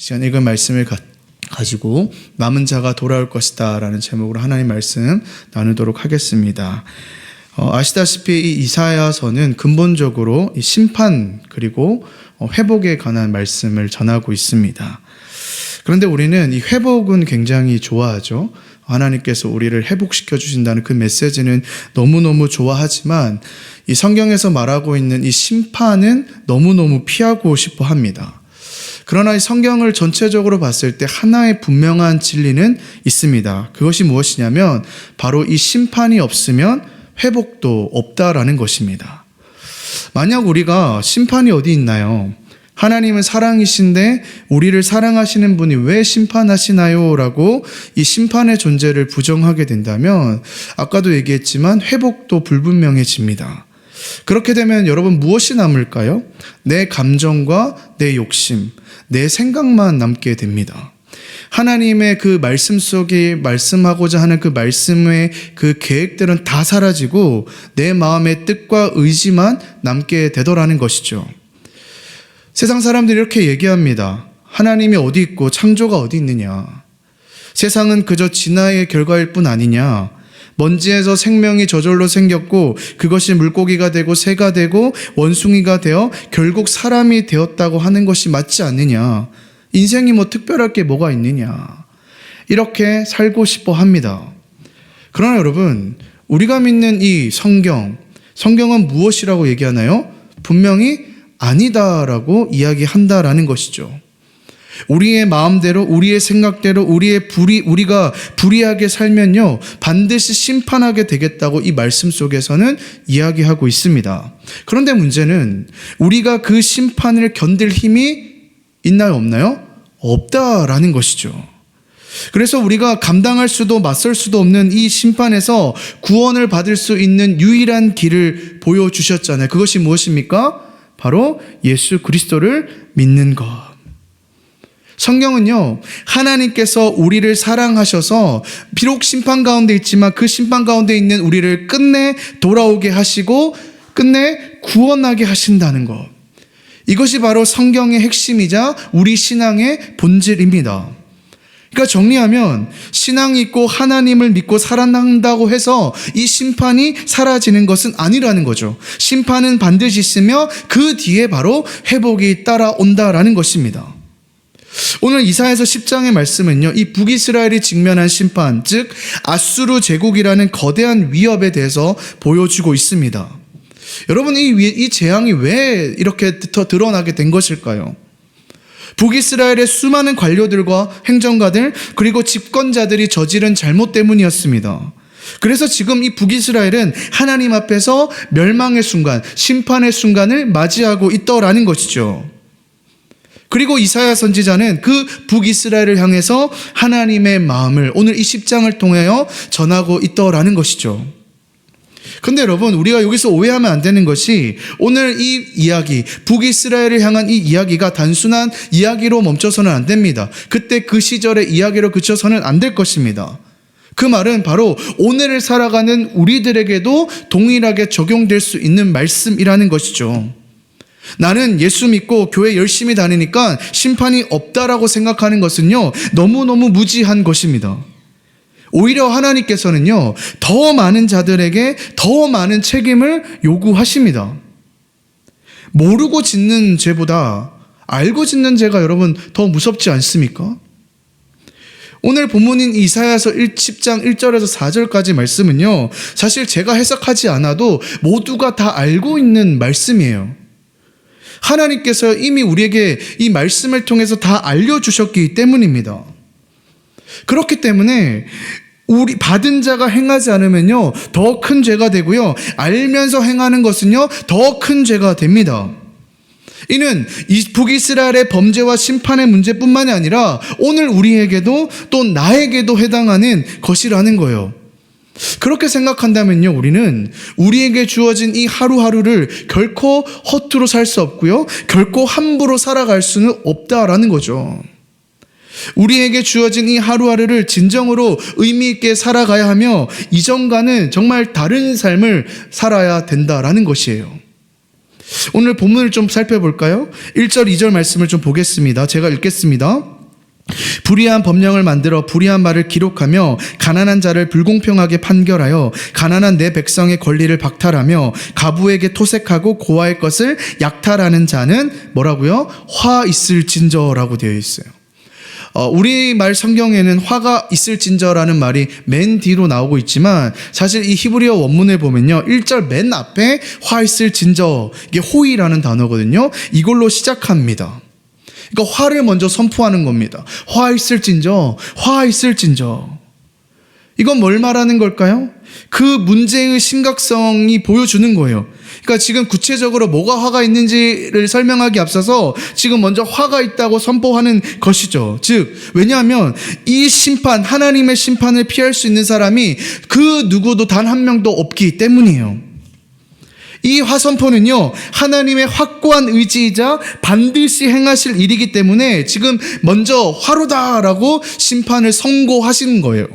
시간 읽은 말씀을 가지고 남은 자가 돌아올 것이다 라는 제목으로 하나님 말씀 나누도록 하겠습니다. 아시다시피 이 이사야서는 근본적으로 이 심판 그리고 회복에 관한 말씀을 전하고 있습니다. 그런데 우리는 이 회복은 굉장히 좋아하죠. 하나님께서 우리를 회복시켜 주신다는 그 메시지는 너무너무 좋아하지만 이 성경에서 말하고 있는 이 심판은 너무너무 피하고 싶어 합니다. 그러나 이 성경을 전체적으로 봤을 때 하나의 분명한 진리는 있습니다. 그것이 무엇이냐면 바로 이 심판이 없으면 회복도 없다라는 것입니다. 만약 우리가 심판이 어디 있나요? 하나님은 사랑이신데 우리를 사랑하시는 분이 왜 심판하시나요? 라고 이 심판의 존재를 부정하게 된다면 아까도 얘기했지만 회복도 불분명해집니다. 그렇게 되면 여러분 무엇이 남을까요? 내 감정과 내 욕심, 내 생각만 남게 됩니다. 하나님의 그 말씀 속에 말씀하고자 하는 그 말씀의 그 계획들은 다 사라지고 내 마음의 뜻과 의지만 남게 되더라는 것이죠. 세상 사람들이 이렇게 얘기합니다. 하나님이 어디 있고 창조가 어디 있느냐. 세상은 그저 진화의 결과일 뿐 아니냐. 먼지에서 생명이 저절로 생겼고 그것이 물고기가 되고 새가 되고 원숭이가 되어 결국 사람이 되었다고 하는 것이 맞지 않느냐. 인생이 뭐 특별할 게 뭐가 있느냐. 이렇게 살고 싶어 합니다. 그러나 여러분, 우리가 믿는 이 성경은 무엇이라고 얘기하나요? 분명히 아니다라고 이야기한다라는 것이죠. 우리의 마음대로, 우리의 생각대로, 우리가 불의하게 살면요, 반드시 심판하게 되겠다고 이 말씀 속에서는 이야기하고 있습니다. 그런데 문제는 우리가 그 심판을 견딜 힘이 있나요, 없나요? 없다라는 것이죠. 그래서 우리가 감당할 수도 맞설 수도 없는 이 심판에서 구원을 받을 수 있는 유일한 길을 보여주셨잖아요. 그것이 무엇입니까? 바로 예수 그리스도를 믿는 것. 성경은요, 하나님께서 우리를 사랑하셔서 비록 심판 가운데 있지만 그 심판 가운데 있는 우리를 끝내 돌아오게 하시고 끝내 구원하게 하신다는 것. 이것이 바로 성경의 핵심이자 우리 신앙의 본질입니다. 그러니까 정리하면 신앙이 있고 하나님을 믿고 살아난다고 해서 이 심판이 사라지는 것은 아니라는 거죠. 심판은 반드시 있으며 그 뒤에 바로 회복이 따라온다라는 것입니다. 오늘 이사야서 10장의 말씀은요, 이 북이스라엘이 직면한 심판, 즉 아수르 제국이라는 거대한 위협에 대해서 보여주고 있습니다. 여러분, 이 재앙이 왜 이렇게 드러나게 된 것일까요? 북이스라엘의 수많은 관료들과 행정가들 그리고 집권자들이 저지른 잘못 때문이었습니다. 그래서 지금 이 북이스라엘은 하나님 앞에서 멸망의 순간, 심판의 순간을 맞이하고 있더라는 것이죠. 그리고 이사야 선지자는 그 북이스라엘을 향해서 하나님의 마음을 오늘 이 10장을 통하여 전하고 있더라는 것이죠. 근데 여러분, 우리가 여기서 오해하면 안 되는 것이 오늘 이 이야기, 북이스라엘을 향한 이 이야기가 단순한 이야기로 멈춰서는 안 됩니다. 그때 그 시절의 이야기로 그쳐서는 안 될 것입니다. 그 말은 바로 오늘을 살아가는 우리들에게도 동일하게 적용될 수 있는 말씀이라는 것이죠. 나는 예수 믿고 교회 열심히 다니니까 심판이 없다라고 생각하는 것은요, 너무너무 무지한 것입니다. 오히려 하나님께서는요, 더 많은 자들에게 더 많은 책임을 요구하십니다. 모르고 짓는 죄보다 알고 짓는 죄가 여러분 더 무섭지 않습니까? 오늘 본문인 이사야서 10장 1절에서 4절까지 말씀은요, 사실 제가 해석하지 않아도 모두가 다 알고 있는 말씀이에요. 하나님께서 이미 우리에게 이 말씀을 통해서 다 알려주셨기 때문입니다. 그렇기 때문에 우리 받은 자가 행하지 않으면요, 더 큰 죄가 되고요, 알면서 행하는 것은요, 더 큰 죄가 됩니다. 이는 이 북이스라엘의 범죄와 심판의 문제뿐만이 아니라 오늘 우리에게도 또 나에게도 해당하는 것이라는 거예요. 그렇게 생각한다면요, 우리는 우리에게 주어진 이 하루하루를 결코 허투루 살 수 없고요, 결코 함부로 살아갈 수는 없다라는 거죠. 우리에게 주어진 이 하루하루를 진정으로 의미 있게 살아가야 하며 이전과는 정말 다른 삶을 살아야 된다라는 것이에요. 오늘 본문을 좀 살펴볼까요? 1절, 2절 말씀을 좀 보겠습니다. 제가 읽겠습니다. 불의한 법령을 만들어 불의한 말을 기록하며 가난한 자를 불공평하게 판결하여 가난한 내 백성의 권리를 박탈하며 가부에게 토색하고 고아의 것을 약탈하는 자는 뭐라고요? 화 있을진저라고 되어 있어요. 우리말 성경에는 화가 있을진저라는 말이 맨 뒤로 나오고 있지만 사실 이 히브리어 원문을 보면요, 1절 맨 앞에 화 있을진저, 이게 호의라는 단어거든요. 이걸로 시작합니다. 그러니까 화를 먼저 선포하는 겁니다. 화 있을진저, 화 있을진저. 이건 뭘 말하는 걸까요? 그 문제의 심각성이 보여주는 거예요. 그러니까 지금 구체적으로 뭐가 화가 있는지를 설명하기 앞서서 지금 먼저 화가 있다고 선포하는 것이죠. 즉, 왜냐하면 이 심판, 하나님의 심판을 피할 수 있는 사람이 그 누구도 단 한 명도 없기 때문이에요. 이 화선포는요, 하나님의 확고한 의지이자 반드시 행하실 일이기 때문에 지금 먼저 화로다라고 심판을 선고하시는 거예요.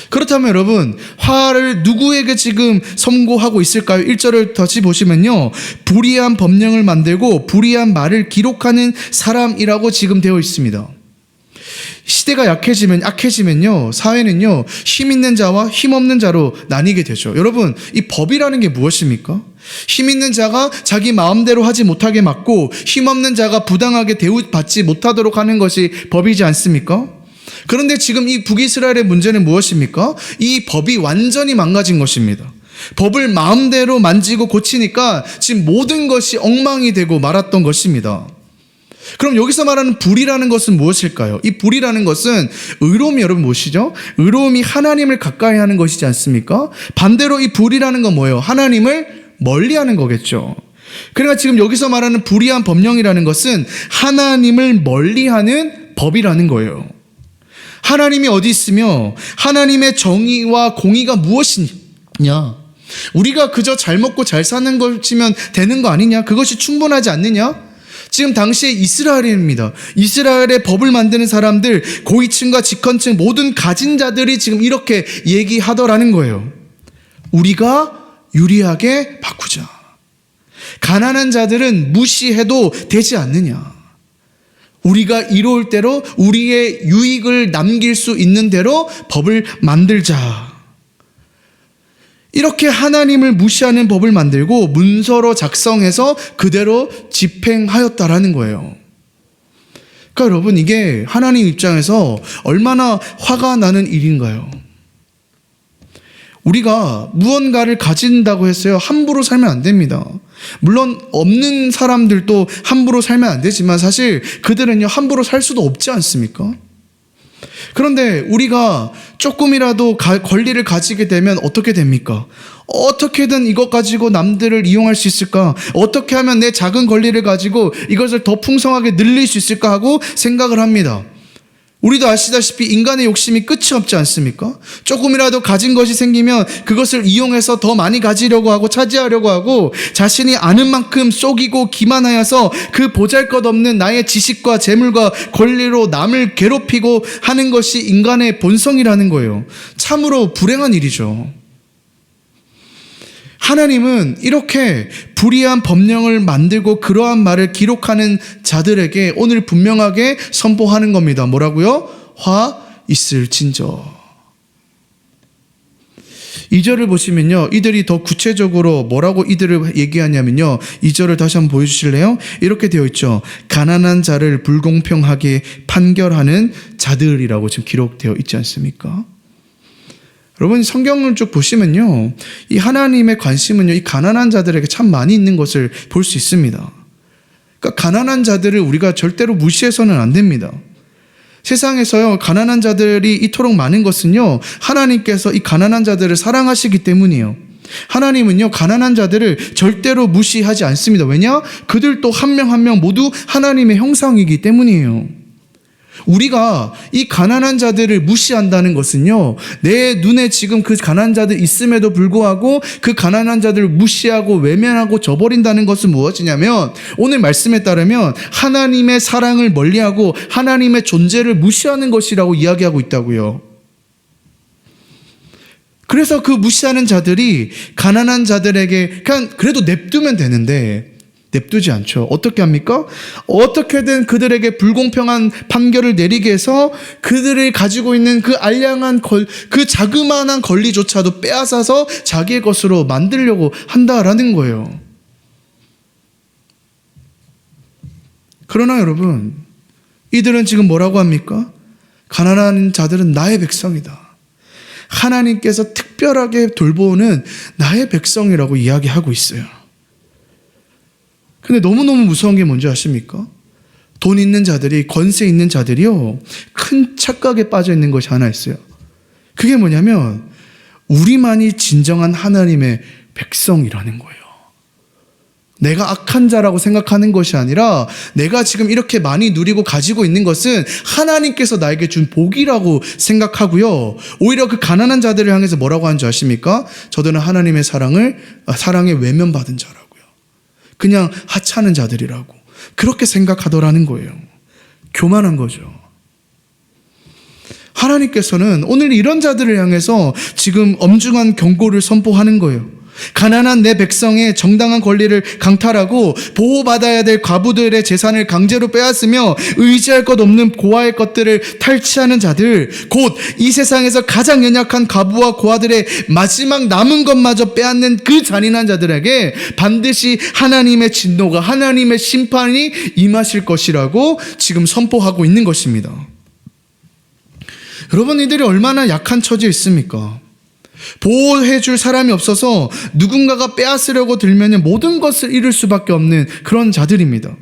그렇다면 여러분, 화를 누구에게 지금 선고하고 있을까요? 1절을 다시 보시면요, 불의한 법령을 만들고 불의한 말을 기록하는 사람이라고 지금 되어 있습니다. 시대가 약해지면요, 사회는요, 힘 있는 자와 힘 없는 자로 나뉘게 되죠. 여러분, 이 법이라는 게 무엇입니까? 힘 있는 자가 자기 마음대로 하지 못하게 막고 힘 없는 자가 부당하게 대우받지 못하도록 하는 것이 법이지 않습니까? 그런데 지금 이 북이스라엘의 문제는 무엇입니까? 이 법이 완전히 망가진 것입니다. 법을 마음대로 만지고 고치니까 지금 모든 것이 엉망이 되고 말았던 것입니다. 그럼 여기서 말하는 불이라는 것은 무엇일까요? 이 불이라는 것은 의로움이 여러분 무엇이죠? 의로움이 하나님을 가까이 하는 것이지 않습니까? 반대로 이 불이라는 건 뭐예요? 하나님을 멀리하는 거겠죠. 그러니까 지금 여기서 말하는 불의한 법령이라는 것은 하나님을 멀리하는 법이라는 거예요. 하나님이 어디 있으며 하나님의 정의와 공의가 무엇이냐? 우리가 그저 잘 먹고 잘 사는 것이면 되는 거 아니냐? 그것이 충분하지 않느냐? 지금 당시에 이스라엘입니다. 이스라엘의 법을 만드는 사람들, 고위층과 직헌층 모든 가진 자들이 지금 이렇게 얘기하더라는 거예요. 우리가 유리하게 바꾸자. 가난한 자들은 무시해도 되지 않느냐. 우리가 이로울 대로 우리의 유익을 남길 수 있는 대로 법을 만들자. 이렇게 하나님을 무시하는 법을 만들고 문서로 작성해서 그대로 집행하였다라는 거예요. 그러니까 여러분, 이게 하나님 입장에서 얼마나 화가 나는 일인가요? 우리가 무언가를 가진다고 했어요. 함부로 살면 안 됩니다. 물론 없는 사람들도 함부로 살면 안 되지만 사실 그들은요, 함부로 살 수도 없지 않습니까? 그런데 우리가 조금이라도 권리를 가지게 되면 어떻게 됩니까? 어떻게든 이것 가지고 남들을 이용할 수 있을까? 어떻게 하면 내 작은 권리를 가지고 이것을 더 풍성하게 늘릴 수 있을까 하고 생각을 합니다. 우리도 아시다시피 인간의 욕심이 끝이 없지 않습니까? 조금이라도 가진 것이 생기면 그것을 이용해서 더 많이 가지려고 하고 차지하려고 하고 자신이 아는 만큼 속이고 기만하여서 그 보잘것없는 나의 지식과 재물과 권리로 남을 괴롭히고 하는 것이 인간의 본성이라는 거예요. 참으로 불행한 일이죠. 하나님은 이렇게 불의한 법령을 만들고 그러한 말을 기록하는 자들에게 오늘 분명하게 선포하는 겁니다. 뭐라고요? 화 있을진저. 2절을 보시면요, 이들이 더 구체적으로 뭐라고 이들을 얘기하냐면요, 2절을 다시 한번 보여주실래요? 이렇게 되어 있죠. 가난한 자를 불공평하게 판결하는 자들이라고 지금 기록되어 있지 않습니까? 여러분, 성경을 쭉 보시면요, 이 하나님의 관심은요, 이 가난한 자들에게 참 많이 있는 것을 볼 수 있습니다. 그러니까 가난한 자들을 우리가 절대로 무시해서는 안 됩니다. 세상에서요, 가난한 자들이 이토록 많은 것은요, 하나님께서 이 가난한 자들을 사랑하시기 때문이에요. 하나님은요, 가난한 자들을 절대로 무시하지 않습니다. 왜냐? 그들도 한 명 한 명 모두 하나님의 형상이기 때문이에요. 우리가 이 가난한 자들을 무시한다는 것은요, 내 눈에 지금 그 가난한 자들 있음에도 불구하고 그 가난한 자들을 무시하고 외면하고 저버린다는 것은 무엇이냐면, 오늘 말씀에 따르면 하나님의 사랑을 멀리하고 하나님의 존재를 무시하는 것이라고 이야기하고 있다고요. 그래서 그 무시하는 자들이 가난한 자들에게 그냥 그래도 냅두면 되는데, 냅두지 않죠. 어떻게 합니까? 어떻게든 그들에게 불공평한 판결을 내리게 해서 그들이 가지고 있는 그 알량한 그 자그마한 권리조차도 빼앗아서 자기의 것으로 만들려고 한다라는 거예요. 그러나 여러분, 이들은 지금 뭐라고 합니까? 가난한 자들은 나의 백성이다. 하나님께서 특별하게 돌보는 나의 백성이라고 이야기하고 있어요. 근데 너무너무 무서운 게 뭔지 아십니까? 돈 있는 자들이, 권세 있는 자들이요, 큰 착각에 빠져 있는 것이 하나 있어요. 그게 뭐냐면 우리만이 진정한 하나님의 백성이라는 거예요. 내가 악한 자라고 생각하는 것이 아니라 내가 지금 이렇게 많이 누리고 가지고 있는 것은 하나님께서 나에게 준 복이라고 생각하고요. 오히려 그 가난한 자들을 향해서 뭐라고 하는 줄 아십니까? 저들은 하나님의 사랑에 외면받은 자라고요. 그냥 하찮은 자들이라고 그렇게 생각하더라는 거예요. 교만한 거죠. 하나님께서는 오늘 이런 자들을 향해서 지금 엄중한 경고를 선포하는 거예요. 가난한 내 백성의 정당한 권리를 강탈하고 보호받아야 될 과부들의 재산을 강제로 빼앗으며 의지할 것 없는 고아의 것들을 탈취하는 자들, 곧 이 세상에서 가장 연약한 과부와 고아들의 마지막 남은 것마저 빼앗는 그 잔인한 자들에게 반드시 하나님의 진노가, 하나님의 심판이 임하실 것이라고 지금 선포하고 있는 것입니다. 여러분, 이들이 얼마나 약한 처지에 있습니까? 보호해줄 사람이 없어서 누군가가 빼앗으려고 들면 모든 것을 잃을 수밖에 없는 그런 자들입니다.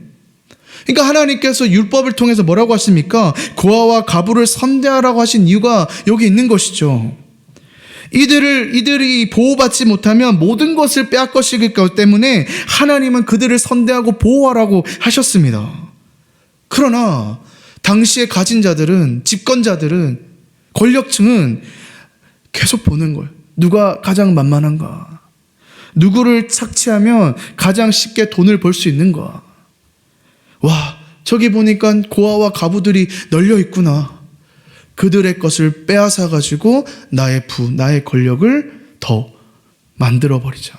그러니까 하나님께서 율법을 통해서 뭐라고 하십니까? 고아와 과부를 선대하라고 하신 이유가 여기 있는 것이죠. 이들이 보호받지 못하면 모든 것을 빼앗것이기 때문에 하나님은 그들을 선대하고 보호하라고 하셨습니다. 그러나 당시에 가진 자들은, 집권자들은, 권력층은 계속 보는 거예요. 누가 가장 만만한가? 누구를 착취하면 가장 쉽게 돈을 벌 수 있는가? 와, 저기 보니까 고아와 과부들이 널려 있구나. 그들의 것을 빼앗아 가지고 나의 권력을 더 만들어 버리자.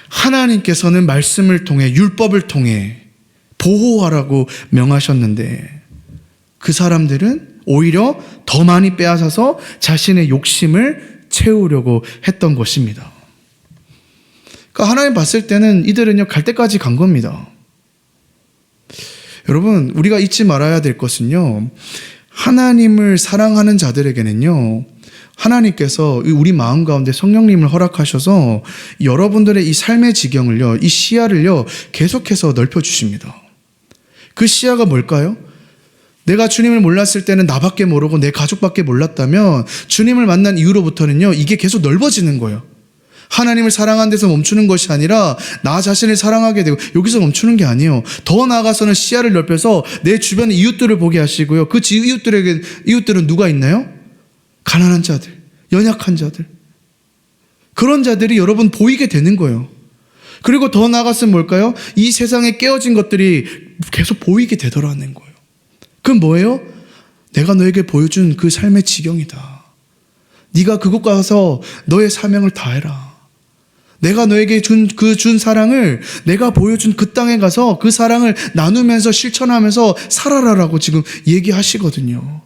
하나님께서는 말씀을 통해, 율법을 통해 보호하라고 명하셨는데 그 사람들은 오히려 더 많이 빼앗아서 자신의 욕심을 채우려고 했던 것입니다. 그러니까 하나님 봤을 때는 이들은요, 갈 때까지 간 겁니다. 여러분, 우리가 잊지 말아야 될 것은요, 하나님을 사랑하는 자들에게는요, 하나님께서 우리 마음 가운데 성령님을 허락하셔서 여러분들의 이 삶의 지경을요, 이 시야를요, 계속해서 넓혀주십니다. 그 시야가 뭘까요? 내가 주님을 몰랐을 때는 나밖에 모르고 내 가족밖에 몰랐다면 주님을 만난 이후로부터는요, 이게 계속 넓어지는 거예요. 하나님을 사랑하는 데서 멈추는 것이 아니라 나 자신을 사랑하게 되고, 여기서 멈추는 게 아니에요. 더 나아가서는 시야를 넓혀서 내 주변의 이웃들을 보게 하시고요. 그 이웃들은 누가 있나요? 가난한 자들, 연약한 자들. 그런 자들이 여러분 보이게 되는 거예요. 그리고 더 나아가서는 뭘까요? 이 세상에 깨어진 것들이 계속 보이게 되더라는 거예요. 그건 뭐예요? 내가 너에게 보여준 그 삶의 지경이다. 네가 그곳 가서 너의 사명을 다해라. 내가 너에게 준 사랑을, 내가 보여준 그 땅에 가서 그 사랑을 나누면서 실천하면서 살아라라고 지금 얘기하시거든요.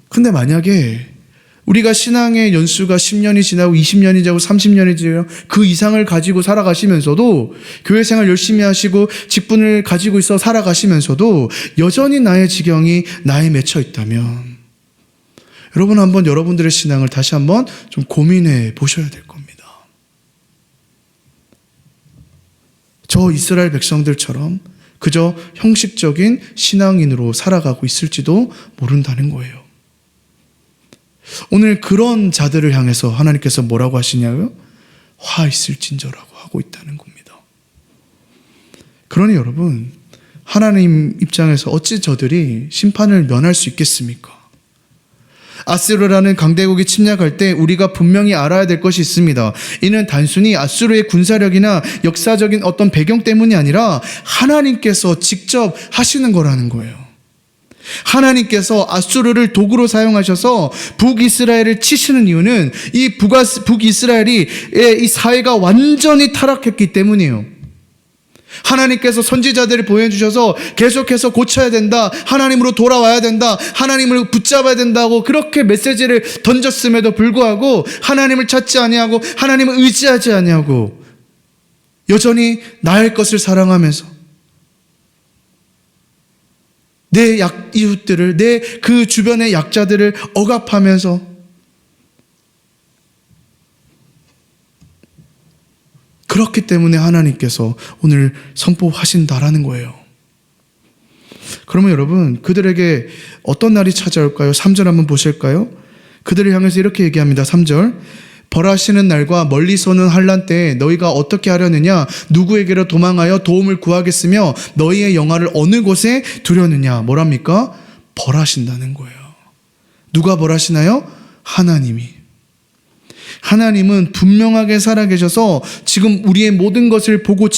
근데 만약에 우리가 신앙의 연수가 10년이 지나고 20년이 지나고 30년이 지나고 그 이상을 가지고 살아가시면서도, 교회 생활 열심히 하시고 직분을 가지고 있어 살아가시면서도 여전히 나의 지경이 나에 맺혀 있다면, 여러분 한번 여러분들의 신앙을 다시 한번 좀 고민해 보셔야 될 겁니다. 저 이스라엘 백성들처럼 그저 형식적인 신앙인으로 살아가고 있을지도 모른다는 거예요. 오늘 그런 자들을 향해서 하나님께서 뭐라고 하시냐고요? 화 있을진저라고 하고 있다는 겁니다. 그러니 여러분, 하나님 입장에서 어찌 저들이 심판을 면할 수 있겠습니까? 아수르라는 강대국이 침략할 때 우리가 분명히 알아야 될 것이 있습니다. 이는 단순히 아수르의 군사력이나 역사적인 어떤 배경 때문이 아니라 하나님께서 직접 하시는 거라는 거예요. 하나님께서 아수르를 도구로 사용하셔서 북이스라엘을 치시는 이유는 이 북이스라엘이 이 사회가 완전히 타락했기 때문이에요. 하나님께서 선지자들을 보내주셔서 계속해서 고쳐야 된다, 하나님으로 돌아와야 된다, 하나님을 붙잡아야 된다고 그렇게 메시지를 던졌음에도 불구하고 하나님을 찾지 아니하고 하나님을 의지하지 아니하고 여전히 나의 것을 사랑하면서 내 이웃들을, 내 그 주변의 약자들을 억압하면서 그렇기 때문에 하나님께서 오늘 선포하신다라는 거예요. 그러면 여러분, 그들에게 어떤 날이 찾아올까요? 3절 한번 보실까요? 그들을 향해서 이렇게 얘기합니다. 3절. 벌하시는 날과 멀리서 오는 환난 때에 너희가 어떻게 하려느냐? 누구에게로 도망하여 도움을 구하겠으며 너희의 영화를 어느 곳에 두려느냐? 뭐랍니까? 벌하신다는 거예요. 누가 벌하시나요? 하나님이. 하나님은 분명하게 살아계셔서 지금 우리의 모든 것을 보고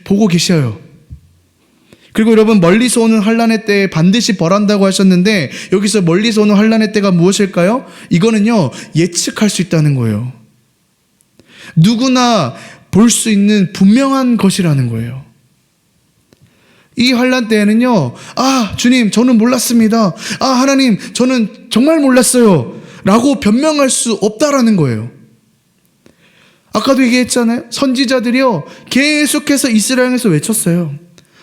보고 계셔요. 그리고 여러분, 멀리서 오는 환난의 때에 반드시 벌한다고 하셨는데 여기서 멀리서 오는 환난의 때가 무엇일까요? 이거는요, 예측할 수 있다는 거예요. 누구나 볼 수 있는 분명한 것이라는 거예요. 이 환난 때에는요, 주님, 저는 몰랐습니다. 하나님, 저는 정말 몰랐어요. 라고 변명할 수 없다라는 거예요. 아까도 얘기했잖아요. 선지자들이요, 계속해서 이스라엘에서 외쳤어요.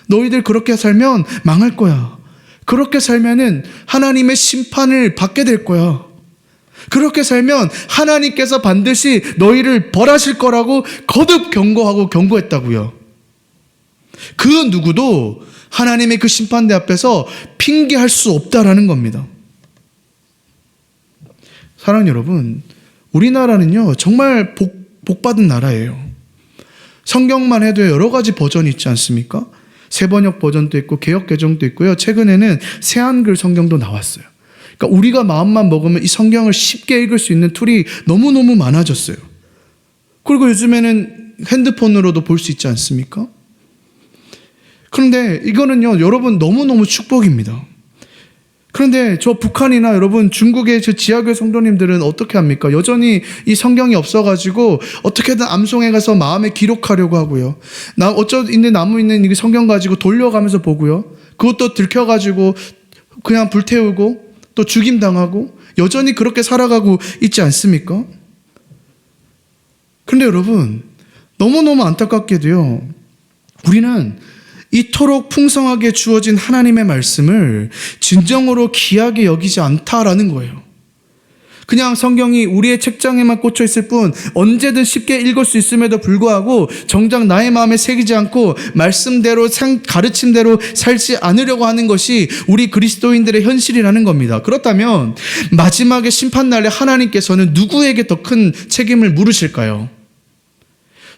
너희들 그렇게 살면 망할 거야. 그렇게 살면은 하나님의 심판을 받게 될 거야. 그렇게 살면 하나님께서 반드시 너희를 벌하실 거라고 거듭 경고했다고요. 그 누구도 하나님의 그 심판대 앞에서 핑계할 수 없다라는 겁니다. 사랑하는 여러분, 우리나라는요, 정말 복받은 나라예요. 성경만 해도 여러 가지 버전이 있지 않습니까? 새번역 버전도 있고 개역 개정도 있고요. 최근에는 새한글 성경도 나왔어요. 그러니까 우리가 마음만 먹으면 이 성경을 쉽게 읽을 수 있는 툴이 너무너무 많아졌어요. 그리고 요즘에는 핸드폰으로도 볼 수 있지 않습니까? 그런데 이거는요, 여러분 너무너무 축복입니다. 그런데 저 북한이나 여러분 중국의 저 지하교회 성도님들은 어떻게 합니까? 여전히 이 성경이 없어가지고 어떻게든 암송해 가서 마음에 기록하려고 하고요. 나무 있는 이 성경 가지고 돌려가면서 보고요. 그것도 들켜가지고 그냥 불태우고 또 죽임당하고 여전히 그렇게 살아가고 있지 않습니까? 그런데 여러분, 너무너무 안타깝게도요, 우리는 이토록 풍성하게 주어진 하나님의 말씀을 진정으로 귀하게 여기지 않다라는 거예요. 그냥 성경이 우리의 책장에만 꽂혀 있을 뿐 언제든 쉽게 읽을 수 있음에도 불구하고 정작 나의 마음에 새기지 않고 말씀대로 가르침대로 살지 않으려고 하는 것이 우리 그리스도인들의 현실이라는 겁니다. 그렇다면 마지막에 심판날에 하나님께서는 누구에게 더 큰 책임을 물으실까요?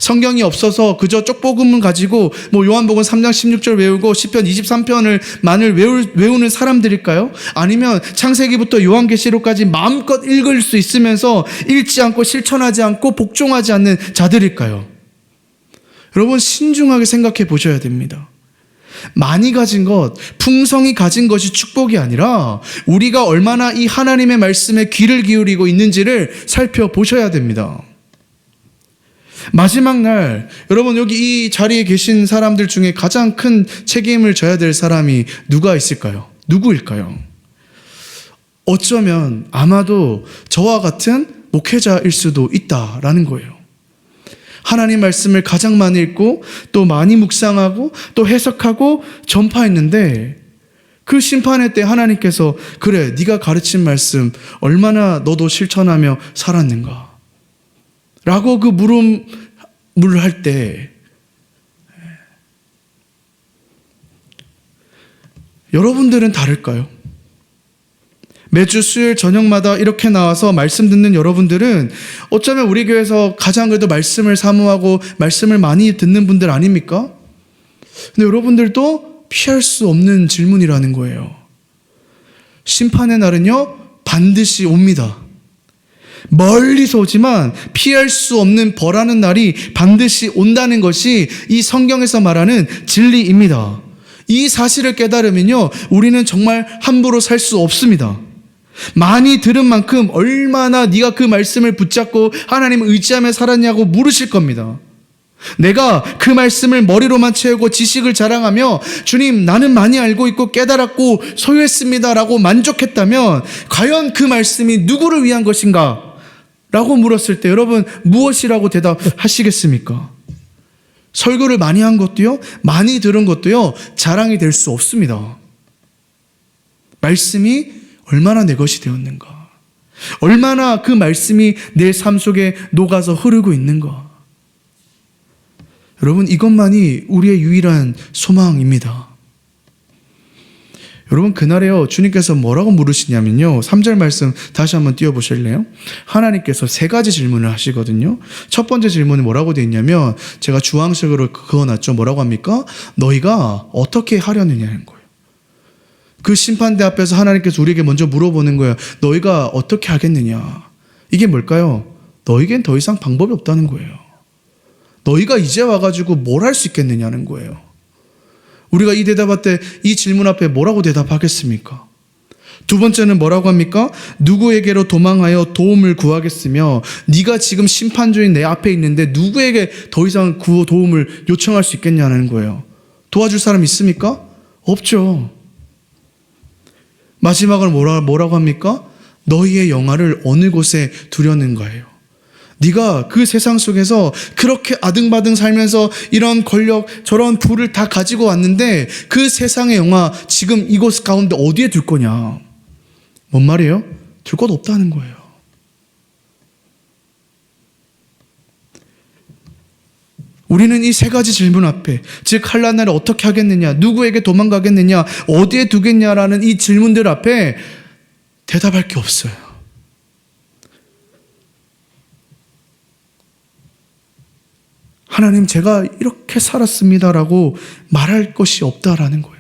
성경이 없어서 그저 쪽복음을 가지고 요한복음 3장 16절 외우고 시편 23편을 외우는 사람들일까요? 아니면 창세기부터 요한계시록까지 마음껏 읽을 수 있으면서 읽지 않고 실천하지 않고 복종하지 않는 자들일까요? 여러분, 신중하게 생각해 보셔야 됩니다. 많이 가진 것, 풍성히 가진 것이 축복이 아니라 우리가 얼마나 이 하나님의 말씀에 귀를 기울이고 있는지를 살펴보셔야 됩니다. 마지막 날, 여러분, 여기 이 자리에 계신 사람들 중에 가장 큰 책임을 져야 될 사람이 누가 있을까요? 누구일까요? 어쩌면 아마도 저와 같은 목회자일 수도 있다라는 거예요. 하나님 말씀을 가장 많이 읽고 또 많이 묵상하고 또 해석하고 전파했는데 그 심판의 때 하나님께서 그래, 네가 가르친 말씀 얼마나 너도 실천하며 살았는가? 라고 그 물음을 할 때 여러분들은 다를까요? 매주 수요일 저녁마다 이렇게 나와서 말씀 듣는 여러분들은 어쩌면 우리 교회에서 가장 그래도 말씀을 사모하고 말씀을 많이 듣는 분들 아닙니까? 근데 여러분들도 피할 수 없는 질문이라는 거예요. 심판의 날은요, 반드시 옵니다. 멀리서 오지만 피할 수 없는 벌하는 날이 반드시 온다는 것이 이 성경에서 말하는 진리입니다. 이 사실을 깨달으면요, 우리는 정말 함부로 살 수 없습니다. 많이 들은 만큼 얼마나 네가 그 말씀을 붙잡고 하나님을 의지하며 살았냐고 물으실 겁니다. 내가 그 말씀을 머리로만 채우고 지식을 자랑하며 주님 나는 많이 알고 있고 깨달았고 소유했습니다 라고 만족했다면 과연 그 말씀이 누구를 위한 것인가? 라고 물었을 때 여러분 무엇이라고 대답하시겠습니까? 설교를 많이 한 것도요, 많이 들은 것도요, 자랑이 될 수 없습니다. 말씀이 얼마나 내 것이 되었는가? 얼마나 그 말씀이 내 삶 속에 녹아서 흐르고 있는가? 여러분, 이것만이 우리의 유일한 소망입니다. 여러분, 그날에요, 주님께서 뭐라고 물으시냐면요, 3절 말씀 다시 한번 띄워보실래요? 하나님께서 3가지 질문을 하시거든요. 첫 번째 질문이 뭐라고 되어 있냐면, 제가 주황색으로 그어놨죠. 뭐라고 합니까? 너희가 어떻게 하려느냐는 거예요. 그 심판대 앞에서 하나님께서 우리에게 먼저 물어보는 거예요. 너희가 어떻게 하겠느냐? 이게 뭘까요? 너희겐 더 이상 방법이 없다는 거예요. 너희가 이제 와가지고 뭘 할 수 있겠느냐는 거예요. 우리가 이 대답할 때 이 질문 앞에 뭐라고 대답하겠습니까? 두 번째는 뭐라고 합니까? 누구에게로 도망하여 도움을 구하겠으며 네가 지금 심판조인 내 앞에 있는데 누구에게 더 이상 도움을 요청할 수 있겠냐는 거예요. 도와줄 사람 있습니까? 없죠. 마지막으로 뭐라고 합니까? 너희의 영화를 어느 곳에 두려는가요? 네가 그 세상 속에서 그렇게 아등바등 살면서 이런 권력 저런 부를 다 가지고 왔는데 그 세상의 영화 지금 이곳 가운데 어디에 둘 거냐? 뭔 말이에요? 둘 곳 없다는 거예요. 우리는 이 3가지 질문 앞에, 즉 한란 날에 어떻게 하겠느냐, 누구에게 도망가겠느냐, 어디에 두겠냐라는 이 질문들 앞에 대답할 게 없어요. 하나님, 제가 이렇게 살았습니다라고 말할 것이 없다라는 거예요.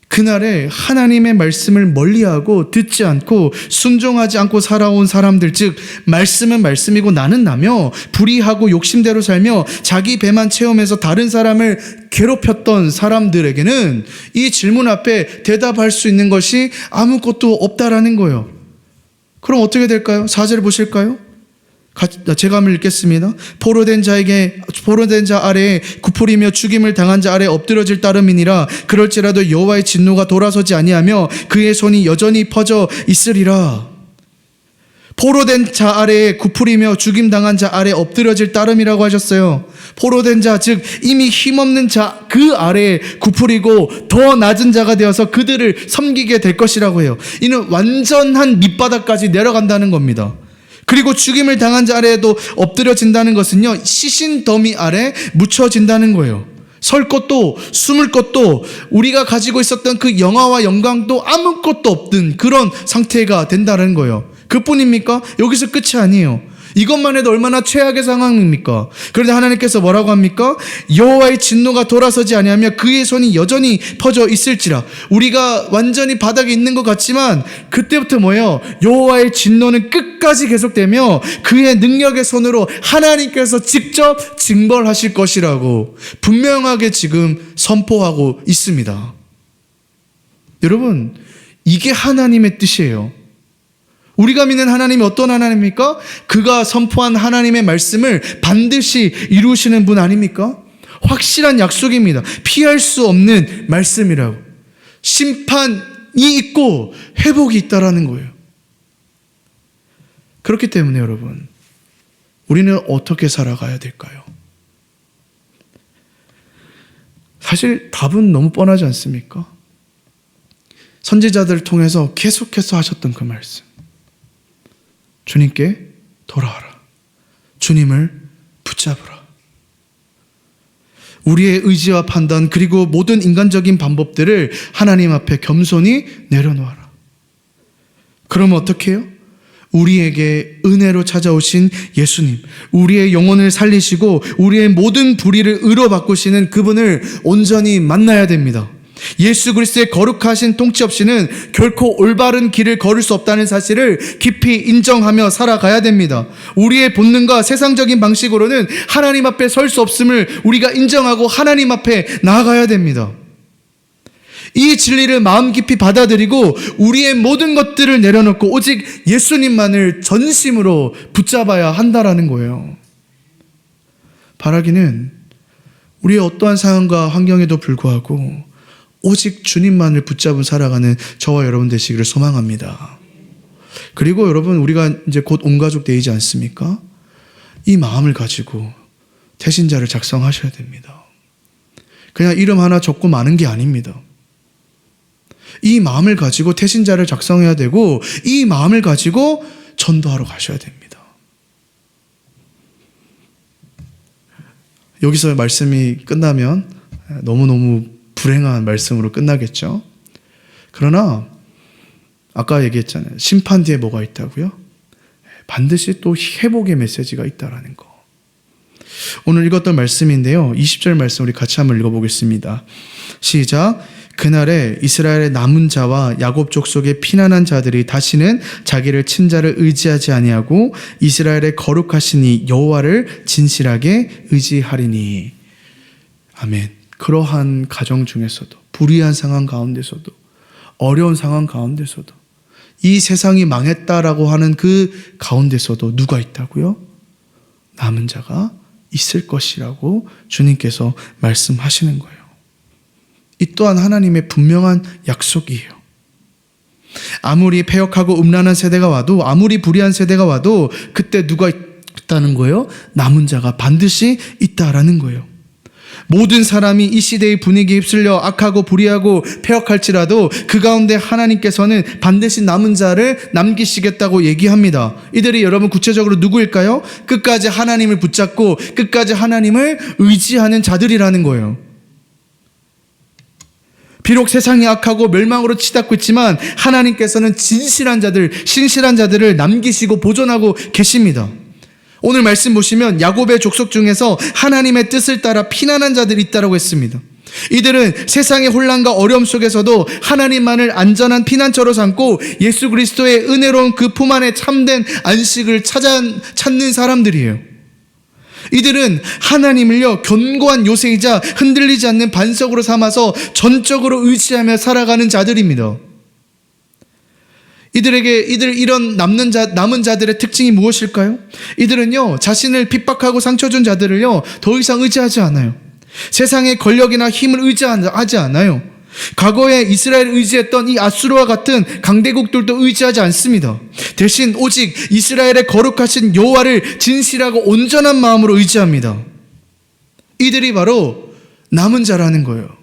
그날에 하나님의 말씀을 멀리하고 듣지 않고 순종하지 않고 살아온 사람들, 즉 말씀은 말씀이고 나는 나며 불의하고 욕심대로 살며 자기 배만 채우면서 다른 사람을 괴롭혔던 사람들에게는 이 질문 앞에 대답할 수 있는 것이 아무것도 없다라는 거예요. 그럼 어떻게 될까요? 4절 보실까요? 제가 한번 읽겠습니다. 포로된 자 아래에 굽으리며 죽임을 당한 자 아래에 엎드러질 따름이니라. 그럴지라도 여호와의 진노가 돌아서지 아니하며 그의 손이 여전히 퍼져 있으리라. 포로된 자 아래에 굽으리며 죽임 당한 자 아래에 엎드러질 따름이라고 하셨어요. 포로된 자, 즉 이미 힘없는 자 그 아래에 굽으리고 더 낮은 자가 되어서 그들을 섬기게 될 것이라고 해요. 이는 완전한 밑바닥까지 내려간다는 겁니다. 그리고 죽임을 당한 자 아래에도 엎드려진다는 것은요, 시신 더미 아래 묻혀진다는 거예요. 설 것도 숨을 것도 우리가 가지고 있었던 그 영화와 영광도 아무것도 없던 그런 상태가 된다는 거예요. 그뿐입니까? 여기서 끝이 아니에요. 이것만 해도 얼마나 최악의 상황입니까? 그런데 하나님께서 뭐라고 합니까? 여호와의 진노가 돌아서지 아니하며 그의 손이 여전히 퍼져 있을지라. 우리가 완전히 바닥에 있는 것 같지만 그때부터 뭐예요? 여호와의 진노는 끝까지 계속되며 그의 능력의 손으로 하나님께서 직접 징벌하실 것이라고 분명하게 지금 선포하고 있습니다. 여러분, 이게 하나님의 뜻이에요. 우리가 믿는 하나님이 어떤 하나님입니까? 그가 선포한 하나님의 말씀을 반드시 이루시는 분 아닙니까? 확실한 약속입니다. 피할 수 없는 말씀이라고. 심판이 있고 회복이 있다라는 거예요. 그렇기 때문에 여러분, 우리는 어떻게 살아가야 될까요? 사실 답은 너무 뻔하지 않습니까? 선지자들을 통해서 계속해서 하셨던 그 말씀. 주님께 돌아와라. 주님을 붙잡으라. 우리의 의지와 판단 그리고 모든 인간적인 방법들을 하나님 앞에 겸손히 내려놓아라. 그러면 어떻게 해요? 우리에게 은혜로 찾아오신 예수님, 우리의 영혼을 살리시고 우리의 모든 불의를 의로 바꾸시는 그분을 온전히 만나야 됩니다. 예수 그리스도의 거룩하신 통치 없이는 결코 올바른 길을 걸을 수 없다는 사실을 깊이 인정하며 살아가야 됩니다. 우리의 본능과 세상적인 방식으로는 하나님 앞에 설 수 없음을 우리가 인정하고 하나님 앞에 나아가야 됩니다. 이 진리를 마음 깊이 받아들이고 우리의 모든 것들을 내려놓고 오직 예수님만을 전심으로 붙잡아야 한다라는 거예요. 바라기는 우리의 어떠한 상황과 환경에도 불구하고 오직 주님만을 붙잡은 살아가는 저와 여러분 되시기를 소망합니다. 그리고 여러분, 우리가 이제 곧 온 가족 되지 않습니까? 이 마음을 가지고 태신자를 작성하셔야 됩니다. 그냥 이름 하나 적고 마는 게 아닙니다. 이 마음을 가지고 태신자를 작성해야 되고 이 마음을 가지고 전도하러 가셔야 됩니다. 여기서 말씀이 끝나면 너무너무 불행한 말씀으로 끝나겠죠. 그러나 아까 얘기했잖아요. 심판 뒤에 뭐가 있다고요? 반드시 또 회복의 메시지가 있다라는 거. 오늘 읽었던 말씀인데요. 20절 말씀 우리 같이 한번 읽어보겠습니다. 시작. 그날에 이스라엘의 남은 자와 야곱 족속의 피난한 자들이 다시는 자기를 친자를 의지하지 아니하고 이스라엘의 거룩하신 이 여호와를 진실하게 의지하리니. 아멘. 그러한 가정 중에서도, 불의한 상황 가운데서도, 어려운 상황 가운데서도, 이 세상이 망했다라고 하는 그 가운데서도 누가 있다고요? 남은 자가 있을 것이라고 주님께서 말씀하시는 거예요. 이 또한 하나님의 분명한 약속이에요. 아무리 패역하고 음란한 세대가 와도, 아무리 불의한 세대가 와도 그때 누가 있다는 거예요? 남은 자가 반드시 있다라는 거예요. 모든 사람이 이 시대의 분위기에 휩쓸려 악하고 불의하고 패역할지라도 그 가운데 하나님께서는 반드시 남은 자를 남기시겠다고 얘기합니다. 이들이 여러분 구체적으로 누구일까요? 끝까지 하나님을 붙잡고 끝까지 하나님을 의지하는 자들이라는 거예요. 비록 세상이 악하고 멸망으로 치닫고 있지만 하나님께서는 진실한 자들, 신실한 자들을 남기시고 보존하고 계십니다. 오늘 말씀 보시면 야곱의 족속 중에서 하나님의 뜻을 따라 피난한 자들이 있다고 했습니다. 이들은 세상의 혼란과 어려움 속에서도 하나님만을 안전한 피난처로 삼고 예수 그리스도의 은혜로운 그 품 안에 참된 안식을 찾는 사람들이에요. 이들은 하나님을요 견고한 요새이자 흔들리지 않는 반석으로 삼아서 전적으로 의지하며 살아가는 자들입니다. 이런 남은 자들의 특징이 무엇일까요? 이들은요 자신을 핍박하고 상처 준 자들을요 더 이상 의지하지 않아요. 세상의 권력이나 힘을 의지하지 않아요. 과거에 이스라엘을 의지했던 이 아수르와 같은 강대국들도 의지하지 않습니다. 대신 오직 이스라엘의 거룩하신 여호와를 진실하고 온전한 마음으로 의지합니다. 이들이 바로 남은 자라는 거예요.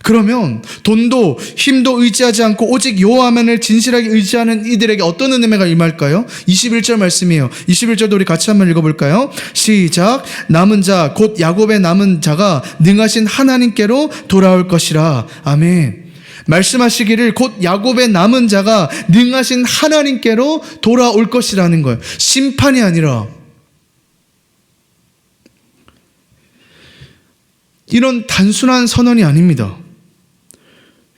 그러면 돈도 힘도 의지하지 않고 오직 여호와만을 진실하게 의지하는 이들에게 어떤 은혜가 임할까요? 21절 말씀이에요. 21절도 우리 같이 한번 읽어볼까요? 시작. 남은 자 곧 야곱의 남은 자가 능하신 하나님께로 돌아올 것이라. 아멘. 말씀하시기를 곧 야곱의 남은 자가 능하신 하나님께로 돌아올 것이라는 거예요. 심판이 아니라. 이런 단순한 선언이 아닙니다.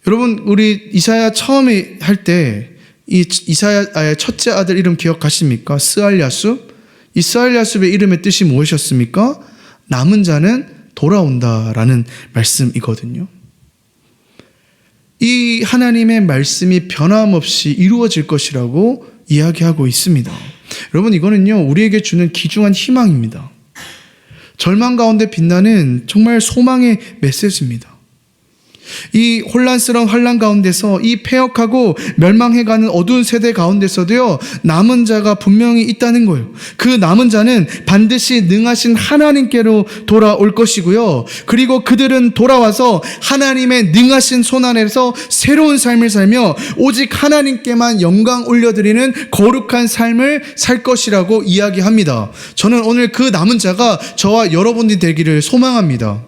여러분, 우리 이사야 처음에 할 때 이 이사야의 첫째 아들 이름 기억하십니까? 스알랴숲. 이 스알랴숲의 이름의 뜻이 무엇이었습니까? 남은 자는 돌아온다라는 말씀이거든요. 이 하나님의 말씀이 변함없이 이루어질 것이라고 이야기하고 있습니다. 여러분, 이거는요 우리에게 주는 귀중한 희망입니다. 절망 가운데 빛나는 정말 소망의 메시지입니다. 이 혼란스러운 환란 가운데서 이 패역하고 멸망해가는 어두운 세대 가운데서도요 남은 자가 분명히 있다는 거예요. 그 남은 자는 반드시 능하신 하나님께로 돌아올 것이고요. 그리고 그들은 돌아와서 하나님의 능하신 손 안에서 새로운 삶을 살며 오직 하나님께만 영광 올려드리는 거룩한 삶을 살 것이라고 이야기합니다. 저는 오늘 그 남은 자가 저와 여러분이 되기를 소망합니다.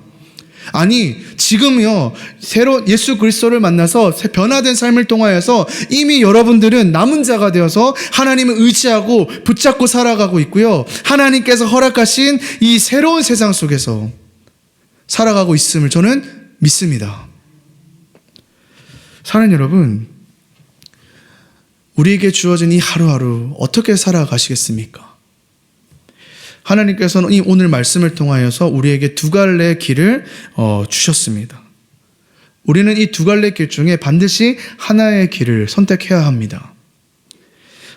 아니, 지금요 새로 예수 그리스도를 만나서 변화된 삶을 통하여서 이미 여러분들은 남은 자가 되어서 하나님을 의지하고 붙잡고 살아가고 있고요, 하나님께서 허락하신 이 새로운 세상 속에서 살아가고 있음을 저는 믿습니다. 사랑하는 여러분, 우리에게 주어진 이 하루하루 어떻게 살아가시겠습니까? 하나님께서는 이 오늘 말씀을 통하여서 우리에게 두 갈래의 길을 주셨습니다. 우리는 이 두 갈래의 길 중에 반드시 하나의 길을 선택해야 합니다.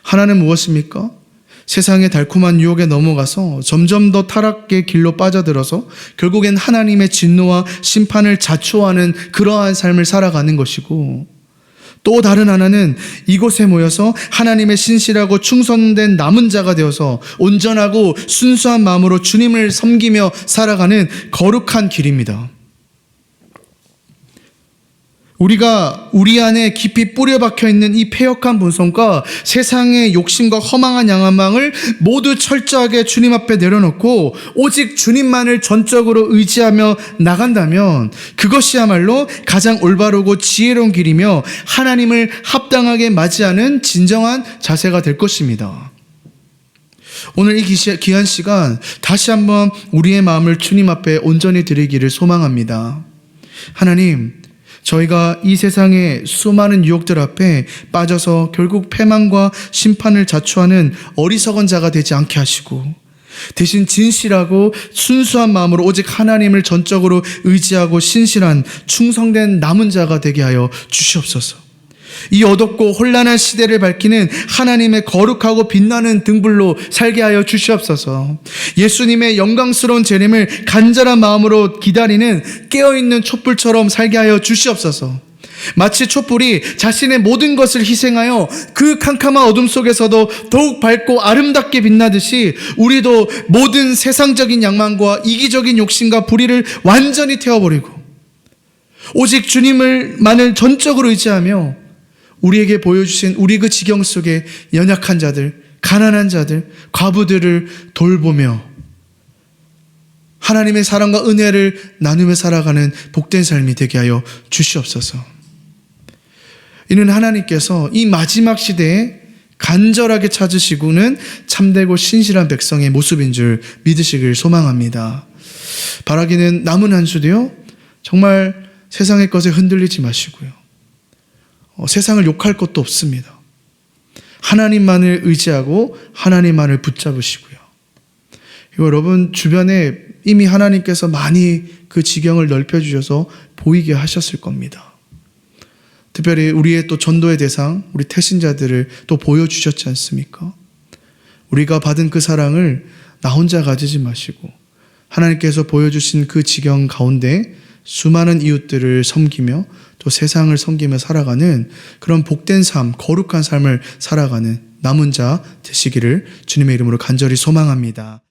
하나는 무엇입니까? 세상의 달콤한 유혹에 넘어가서 점점 더 타락의 길로 빠져들어서 결국엔 하나님의 진노와 심판을 자초하는 그러한 삶을 살아가는 것이고, 또 다른 하나는 이곳에 모여서 하나님의 신실하고 충성된 남은 자가 되어서 온전하고 순수한 마음으로 주님을 섬기며 살아가는 거룩한 길입니다. 우리가 우리 안에 깊이 뿌려박혀 있는 이 패역한 본성과 세상의 욕심과 허망한 양망을 모두 철저하게 주님 앞에 내려놓고 오직 주님만을 전적으로 의지하며 나간다면 그것이야말로 가장 올바르고 지혜로운 길이며 하나님을 합당하게 맞이하는 진정한 자세가 될 것입니다. 오늘 이 귀한 시간 다시 한번 우리의 마음을 주님 앞에 온전히 드리기를 소망합니다. 하나님, 저희가 이 세상의 수많은 유혹들 앞에 빠져서 결국 패망과 심판을 자초하는 어리석은 자가 되지 않게 하시고 대신 진실하고 순수한 마음으로 오직 하나님을 전적으로 의지하고 신실한 충성된 남은 자가 되게 하여 주시옵소서. 이 어둡고 혼란한 시대를 밝히는 하나님의 거룩하고 빛나는 등불로 살게 하여 주시옵소서. 예수님의 영광스러운 재림을 간절한 마음으로 기다리는 깨어있는 촛불처럼 살게 하여 주시옵소서. 마치 촛불이 자신의 모든 것을 희생하여 그 캄캄한 어둠 속에서도 더욱 밝고 아름답게 빛나듯이 우리도 모든 세상적인 양망과 이기적인 욕심과 불의를 완전히 태워버리고 오직 주님을만을 전적으로 의지하며 우리에게 보여주신 우리 그 지경 속에 연약한 자들, 가난한 자들, 과부들을 돌보며 하나님의 사랑과 은혜를 나누며 살아가는 복된 삶이 되게 하여 주시옵소서. 이는 하나님께서 이 마지막 시대에 간절하게 찾으시고는 참되고 신실한 백성의 모습인 줄 믿으시길 소망합니다. 바라기는 남은 한 주도요, 정말 세상의 것에 흔들리지 마시고요. 세상을 욕할 것도 없습니다. 하나님만을 의지하고 하나님만을 붙잡으시고요. 여러분 주변에 이미 하나님께서 많이 그 지경을 넓혀주셔서 보이게 하셨을 겁니다. 특별히 우리의 또 전도의 대상, 우리 태신자들을 또 보여주셨지 않습니까? 우리가 받은 그 사랑을 나 혼자 가지지 마시고 하나님께서 보여주신 그 지경 가운데 수많은 이웃들을 섬기며 또 세상을 섬기며 살아가는 그런 복된 삶, 거룩한 삶을 살아가는 남은 자 되시기를 주님의 이름으로 간절히 소망합니다.